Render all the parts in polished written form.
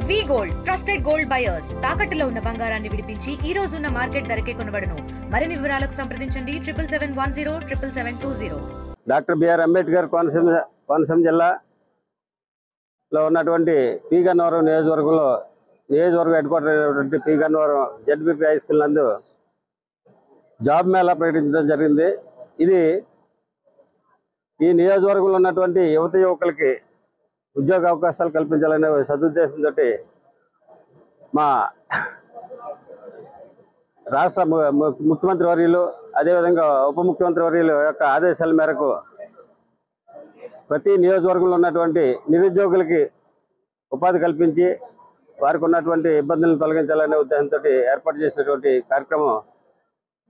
వి gold trusted gold buyers తాకట్టులో ఉన్న బంగారాన్ని విడిపించి ఈ రోజు ఉన్న మార్కెట్ ధరకే కొనబడును. మరిన్ని వివరాలకు సంప్రదించండి 77107720. డాక్టర్ బిఆర్ అంబేద్కర్ కోనసీమ జిల్లాలో ఉన్నటువంటి పి గన్నవరం నియోజకవర్గ హెడ్ క్వార్టర్ అయినటువంటి P Gannavaram ZPP high school నందు జాబ్ మేళా ప్రకటించడం జరిగింది. ఇది ఈ నియోజకవర్గంలో ఉన్నటువంటి యువకులకి ఉద్యోగ అవకాశాలు కల్పించాలనే సదుద్దేశంతో మా రాష్ట్ర ముఖ్యమంత్రి వర్యులు అదేవిధంగా ఉప ముఖ్యమంత్రి వర్యులు యొక్క ఆదేశాల మేరకు ప్రతి నియోజకవర్గంలో ఉన్నటువంటి నిరుద్యోగులకి ఉపాధి కల్పించి వారికి ఉన్నటువంటి ఇబ్బందులను తొలగించాలనే ఉద్దేశంతో ఏర్పాటు చేసినటువంటి కార్యక్రమం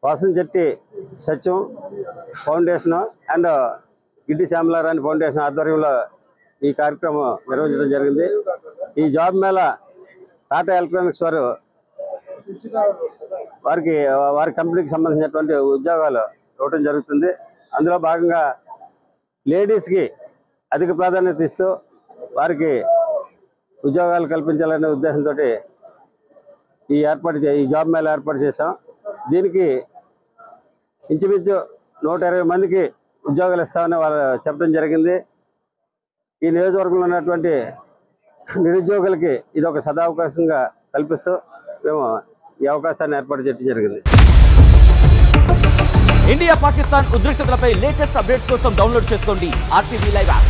Vasamsetti Satyam foundation and Giddi Shyamalarani foundation ఆధ్వర్యంలో ఈ కార్యక్రమం నిర్వహించడం జరిగింది. ఈ జాబ్ మేళా టాటా ఎలక్ట్రానిక్స్ వారి కంపెనీకి సంబంధించినటువంటి ఉద్యోగాలు ఇవ్వడం జరుగుతుంది. అందులో భాగంగా లేడీస్కి అధిక ప్రాధాన్యత ఇస్తూ వారికి ఉద్యోగాలు కల్పించాలనే ఉద్దేశంతో ఈ జాబ్ మేళా ఏర్పాటు చేశాం. దీనికి ఇంచుమించు 120 మందికి ఉద్యోగాలు ఇస్తామని వాళ్ళు చెప్పడం జరిగింది. ఈ నియోజకవర్గంలో ఉన్నటువంటి నిరుద్యోగులకి ఇది ఒక సదావకాశంగా కల్పిస్తూ మేము ఈ అవకాశాన్ని ఏర్పాటు చేయడం జరిగింది. ఇండియా పాకిస్తాన్ ఉద్రిక్తతలపై లేటెస్ట్ అప్డేట్స్ కోసం డౌన్లోడ్ చేసుకోండి RTV లైవ్ యాప్.